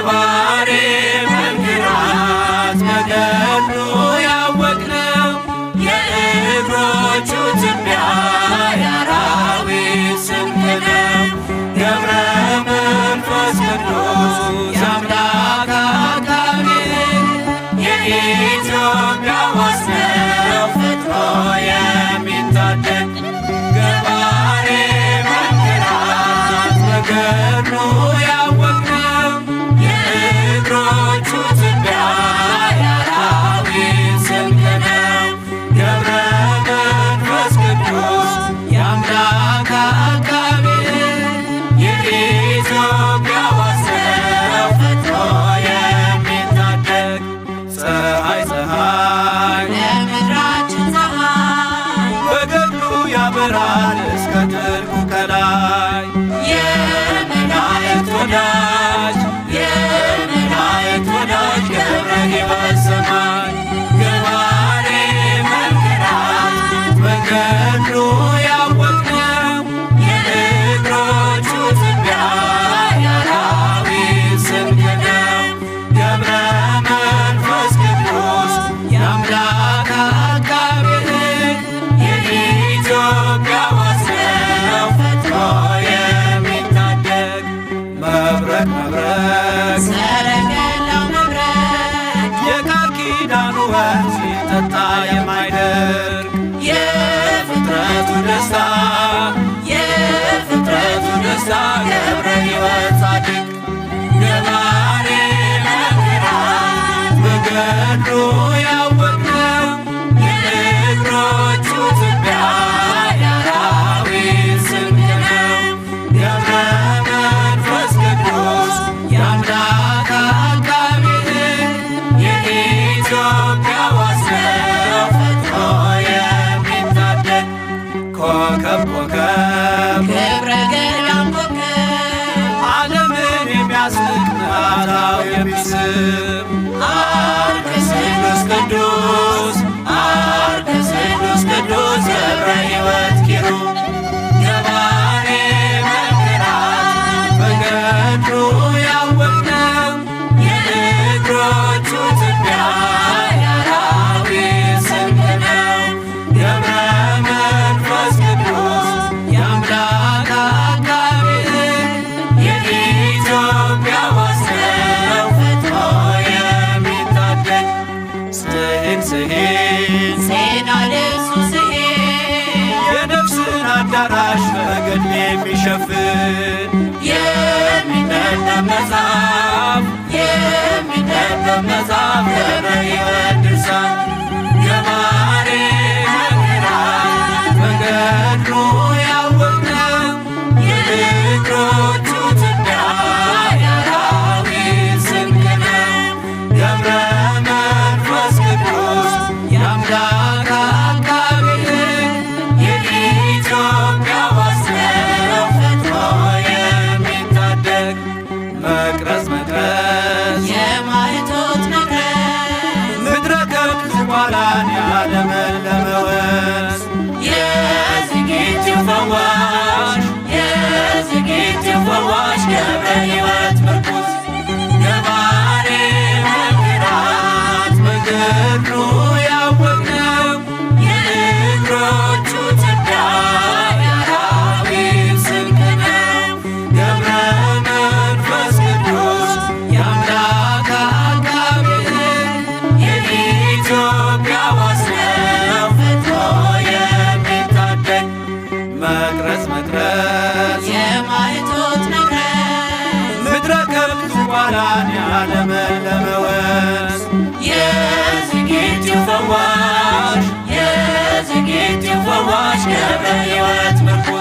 ገባሬ መንክራት በገድሉ ያወቅነው የእግሮቹ ትቢያ የአራዊት ስንቅ ነው። ገብረ መንፈስ ቅዱስ የአምላክ አቃቤ የኢትዮጵያ ዋስ ነው ፈጥኖ የሚታደግ ገባሬ መንክራት በገድሉ ያወቅነው የእግሮቹ ትቢያ የአራዊት ስንቅ ነው። ገብረ መንፈስ ቅዱስ የአምላክ አቃቤ የኢትዮጵያ ዋስ ነው ፈጥኖ የሚታደግ ፀሐይ ለምድራችን ፀሐይ በገድሉ ያበራል እስከ ጥልቁ ከላይ የመላእክት ወዳጅ የመላእክት ወዳጅ ገብረ ሕይወት ሰማይ ገባሬ መንክራት በገድሉ ያወቅነው የእግሮቹ ትቢያ የአራዊት ስንቅ ነው። ገብረ መንፈስ ቅዱስ የአምላክ አቃቤ የኢትዮጵያ ዋስ ነው ፈጥኖ የሚታደግ መብረቅ መብረቅ ሰረገላው መብረቅ የቃል ኪዳኑ ወንዝ ሲጠጣ የማይደርቅ የፍጥረቱ ደስታ የፍጥረቱ ደስታ ገብረ ሕይወት ጻድቅ ገባሬ መንክራት በገድሉ ያወቅነው የእግሮቹ ትቢያ የአራዊት ስንቅ ነው። ገብረ መንፈስ ቅዱስ የአምላክ አቃቤ የኢትዮጵያ ዋስ ነው ፈጥኖ የሚታደግ ኮከብ ኮከብ ክብረ ገዳም ኮከብ ዓለምን የሚያስንቅ መዓዛው የሚስብ አርከ ስሉስ ቅዱስ አርከ ስሉስ ቅዱስ ገብረ ሕይወት ኪሩብ ገባሬ መንክራት በገድሉ ያወቅነው የእግሮቹ ትቢያ የአራዊት ስንቅ ነው። ገብረ መንፈስ ቅዱስ የአምላክ አቃቤ የኢትዮጵያ ዋስ ነው ፈጥኖ የሚታደግ ስሂን ስሂን ዜና ልብሱ ስሄድ የነፍስን አዳራሽ በገድል የሚሸፍን የሚነበብ መጽሐፍ የሚነበብ መጽሐፍ ገብረ ሕይወት ድርሳን ገባሬ መንክራት በገድሉ ያወቅነው የእግሮቹ ትቢያ የአራዊት ስንቅ ነው። ገብረ መንፈስ ቅዱስ የአምላክ አቃቤ የኢትዮጵያ ዋስ ነው ፈጥኖ የሚታደግ መቅረዝ መቅረዝ የማኅቶት መቅረዝ ምድረ ከብት ዝቋላን ያለመለመ ወንዝ የዝጊቲው ፈዋሽ የዝጊቲው ፈዋሽ ገብረ ሕይወት ምርኩዝ ገባሬ መንክራት በገድሉ ያወቅነው የእግሮቹ ትቢያ የአራዊት ስንቅ ነው። ገብረ መንፈስ ቅዱስ የአምላክ አቃቤ የኢትዮጵያ ዋስ ነው ፈጥኖ የሚታደግ መቅረዝ መቅረዝ የማኅቶት መቅረዝ ምድረ ከብት ዝቋላን ያለመለመ ወንዝ የዝጊቲው ፈዋሽ የዝጊቲው ፈዋሽ ገብረ ሕይወት ምርኩዝ